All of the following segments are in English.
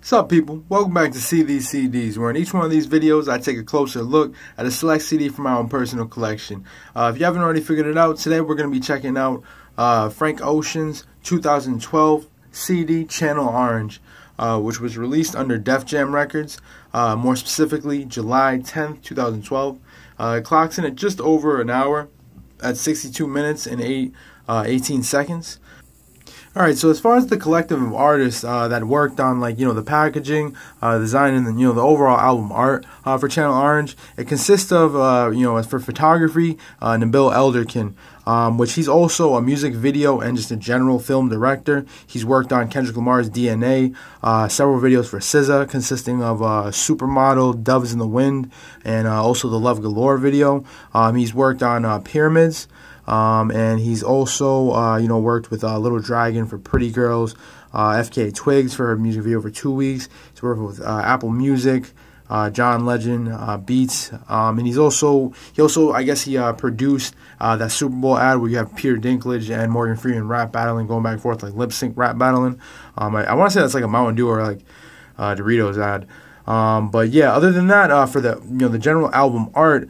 What's up, people? Welcome back to See These CDs, where in each one of these videos I take a closer look at a select CD from my own personal collection. If you haven't already figured it out, today we're going to be checking out Frank Ocean's 2012 CD Channel Orange, which was released under Def Jam Records, more specifically July 10th, 2012. It clocks in at just over an hour at 62 minutes and 18 seconds. Alright, so as far as the collective of artists that worked on, like, the packaging, design, and the overall album art for Channel Orange, it consists of, as for photography, Nabil Elderkin, which he's also a music video and just a general film director. He's worked on Kendrick Lamar's DNA, several videos for SZA, consisting of Supermodel, Doves in the Wind, and also the Love Galore video. He's worked on Pyramids. And he's also, worked with Little Dragon for Pretty Girls, FKA Twigs for her music video for 2 weeks. He's worked with Apple Music, John Legend, Beats, and he also, I guess he produced that Super Bowl ad where you have Peter Dinklage and Morgan Freeman rap battling, going back and forth, like lip sync rap battling. I want to say that's like a Mountain Dew or like Doritos ad. But yeah, other than that, for the the general album art,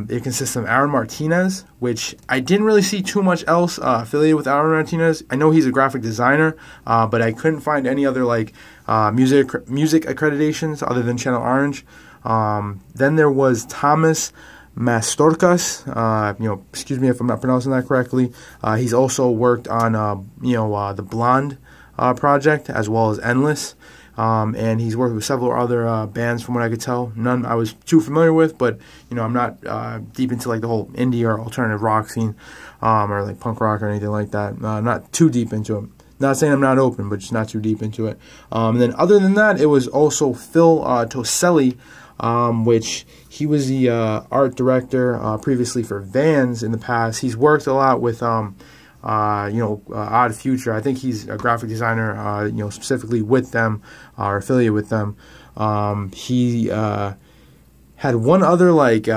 it consists of Aaron Martinez, which I didn't really see too much else affiliated with Aaron Martinez. I know he's a graphic designer, but I couldn't find any other like music accreditations other than Channel Orange. Then there was Thomas Mastorakos. Excuse me if I'm not pronouncing that correctly. He's also worked on the Blonde project, as well as Endless. And he's worked with several other bands, from what I could tell. None I was too familiar with, but I'm not deep into like the whole indie or alternative rock scene, or like punk rock or anything like that. I'm not too deep into it. Not saying I'm not open, but just not too deep into it. And then other than that, it was also Phil Toselli, which he was the art director previously for Vans in the past. He's worked a lot with Odd Future. I think he's a graphic designer, specifically with them, or affiliated with them. He had one other like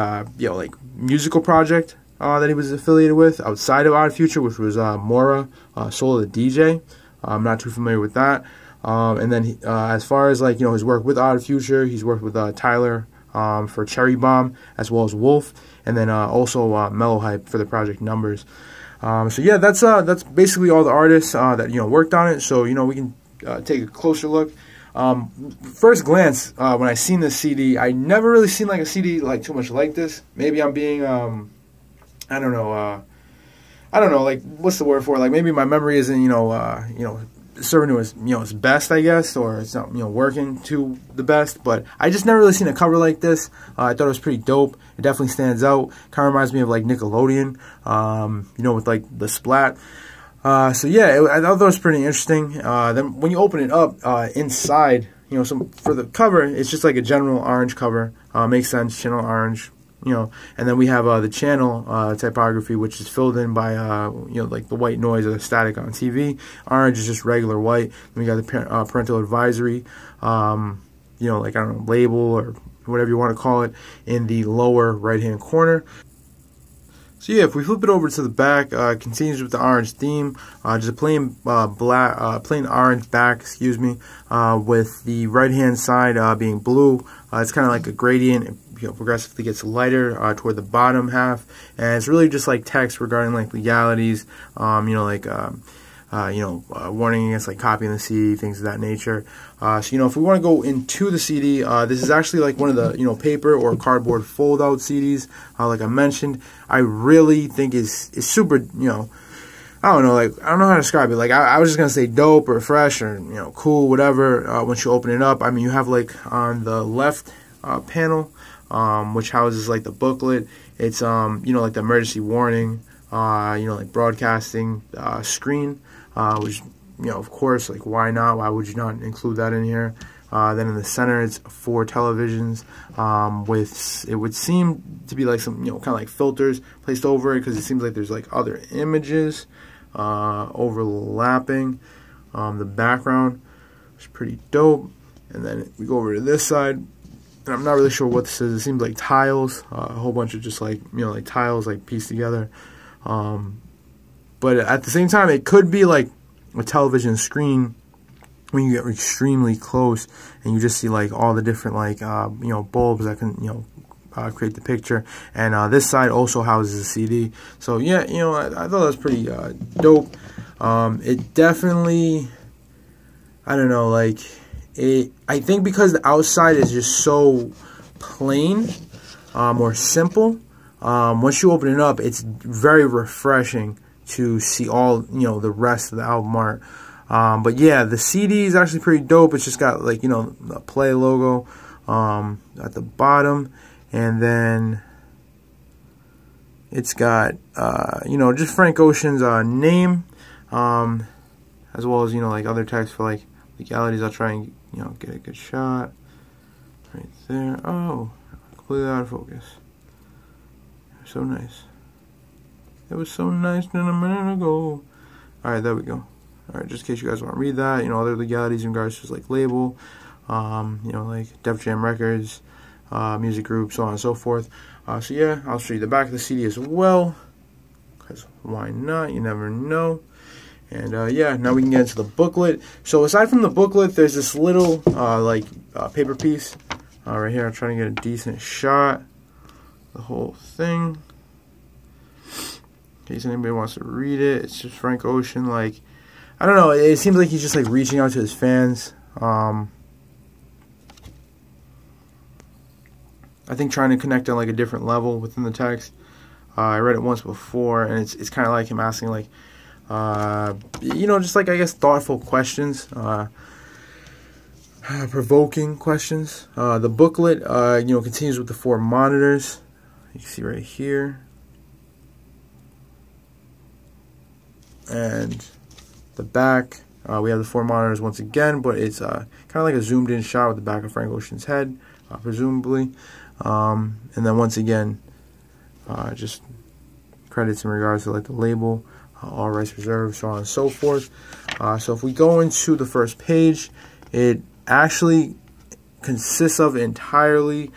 musical project that he was affiliated with outside of Odd Future, which was Mora, Soul of the DJ. I'm not too familiar with that. And then as far as like his work with Odd Future, he's worked with Tyler for Cherry Bomb, as well as Wolf, and then also Mellow Hype for the project Numbers. So yeah, that's basically all the artists that worked on it. So we can take a closer look. First glance, when I seen this CD, I never really seen like a CD like too much like this. Maybe I'm being I don't know, like what's the word for it? Like maybe my memory isn't serving to its best, I guess, or it's not working to the best. But I just never really seen a cover like this. I thought it was pretty dope. It definitely stands out. Kind of reminds me of like Nickelodeon, with like the splat. So yeah, I thought it was pretty interesting. Then when you open it up, inside, for the cover, it's just like a general orange cover. Makes sense, Channel Orange. And then we have the channel typography, which is filled in by like the white noise or the static on TV. Orange is just regular white. Then we got the parental advisory, like I don't know, label or whatever you want to call it, in the lower right hand corner. So yeah, if we flip it over to the back, it continues with the orange theme, just a plain plain orange back, excuse me, with the right hand side being blue. It's kind of like a gradient. Progressively gets lighter toward the bottom half, and it's really just like text regarding like legalities, warning against like copying the CD, things of that nature. So if we want to go into the CD, this is actually like one of the paper or cardboard fold out CDs. Like I mentioned, I really think is super I don't know, like, I don't know how to describe it. Like, I was just going to say dope or fresh or, cool, whatever, once you open it up. I mean, you have, like, on the left panel, which houses, like, the booklet. It's, like, the emergency warning, like, broadcasting screen, which, of course, like, why not? Why would you not include that in here? Then in the center, it's 4 televisions with, it would seem to be, like, some, kind of, like, filters placed over it, because it seems like there's, like, other images overlapping the background, which is pretty dope. And then we go over to this side, and I'm not really sure what this is. It seems like tiles, a whole bunch of just like like tiles like pieced together. But at the same time, it could be like a television screen when you get extremely close and you just see like all the different like you know, bulbs that can, you know, create the picture. And this side also houses a CD. So yeah, you know, I thought that was pretty dope. It definitely, I don't know, like I think because the outside is just so plain or simple, once you open it up, it's very refreshing to see all, you know, the rest of the album art. But yeah, the CD is actually pretty dope. It's just got like, you know, the Play logo at the bottom, and then it's got you know, just Frank Ocean's name, as well as, you know, like other text for like legalities. I'll try and, you know, get a good shot right there. Oh, completely out of focus. So nice. It was so nice a minute ago. Alright, there we go. Alright, just in case you guys want to read that, you know, other legalities in regards to like label, you know, like Def Jam Records, music group, so on and so forth. So yeah, I'll show you the back of the CD as well, because why not? You never know. And yeah, now we can get into the booklet. So aside from the booklet, there's this little like paper piece right here. I'm trying to get a decent shot, the whole thing, in case anybody wants to read it. It's just Frank Ocean, like, I don't know, it seems like he's just like reaching out to his fans. I think trying to connect on like a different level within the text. I read it once before, and it's kind of like him asking like, you know, just like, I guess, thoughtful questions, provoking questions. The booklet, you know, continues with the 4 monitors. You can see right here. And the back, we have the 4 monitors once again, but it's kind of like a zoomed in shot with the back of Frank Ocean's head, presumably. And then once again, just credits in regards to like the label, all rights reserved, so on and so forth. So if we go into the first page, it actually consists of entirely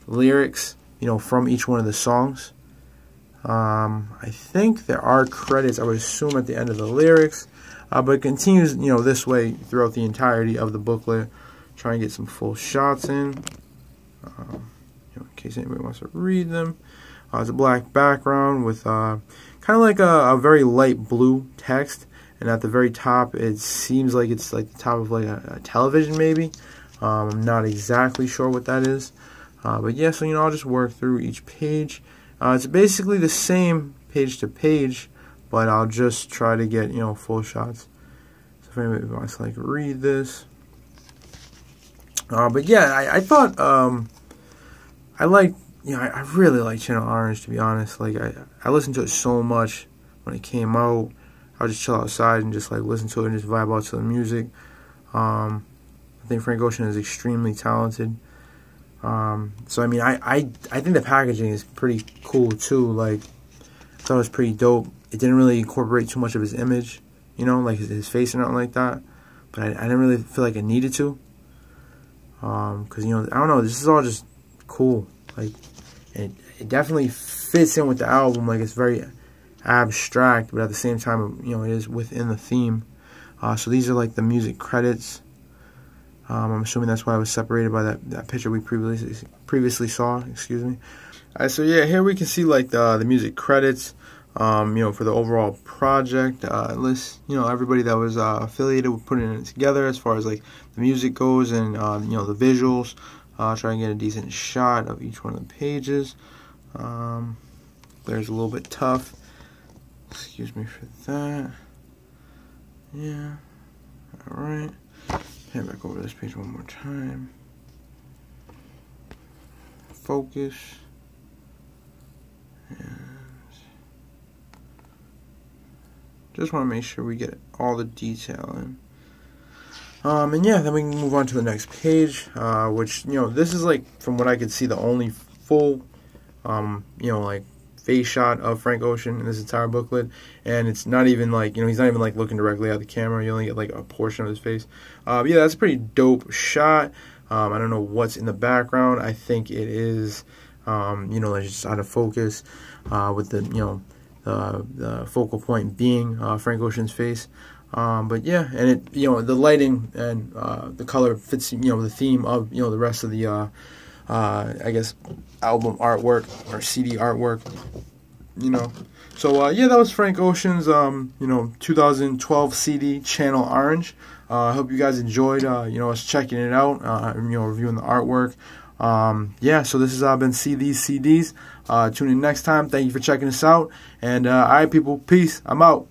lyrics, you know, from each one of the songs. I think there are credits, I would assume, at the end of the lyrics, but it continues, you know, this way throughout the entirety of the booklet. Try and get some full shots in, you know, in case anybody wants to read them. It's a black background with kind of like a very light blue text, and at the very top it seems like it's like the top of like a television maybe. I'm not exactly sure what that is, but yeah, so, you know, I'll just work through each page. It's basically the same page to page, but I'll just try to get, you know, full shots. So if anybody wants to like read this, but yeah, I thought I like, you know, I really like Channel Orange, to be honest. Like I listened to it so much when it came out. I would just chill outside and just like listen to it and just vibe out to the music. I think Frank Ocean is extremely talented. So I mean, I think the packaging is pretty cool too. Like, I thought it was pretty dope. It didn't really incorporate too much of his image, you know, like his face or nothing like that. But I didn't really feel like I needed to, because, you know, I don't know, this is all just cool. Like, it definitely fits in with the album. Like, it's very abstract, but at the same time, you know, it is within the theme. So these are like the music credits. I'm assuming that's why I was separated by that picture we previously saw. Excuse me. Alright, so yeah, here we can see like the music credits. You know, for the overall project, lists, you know, everybody that was affiliated with putting it together as far as like the music goes, and you know, the visuals. Try and get a decent shot of each one of the pages. There's a little bit tough. Excuse me for that. Yeah. All right. Head back over this page one more time. Focus. And just want to make sure we get all the detail in. And yeah, then we can move on to the next page, which, you know, this is like, from what I could see, the only full, you know, like face shot of Frank Ocean in this entire booklet. And it's not even like, you know, he's not even like looking directly at the camera. You only get like a portion of his face. Yeah, that's a pretty dope shot. I don't know what's in the background. I think it is, you know, like just out of focus, with the, you know, the focal point being Frank Ocean's face. But yeah, and it, the lighting and the color fits, the theme of, the rest of the I guess album artwork or CD artwork, So yeah, that was Frank Ocean's 2012 CD Channel Orange. I hope you guys enjoyed us checking it out, reviewing the artwork. Yeah, so this has been See These CDs. Tune in next time. Thank you for checking us out. And all right, people, peace. I'm out.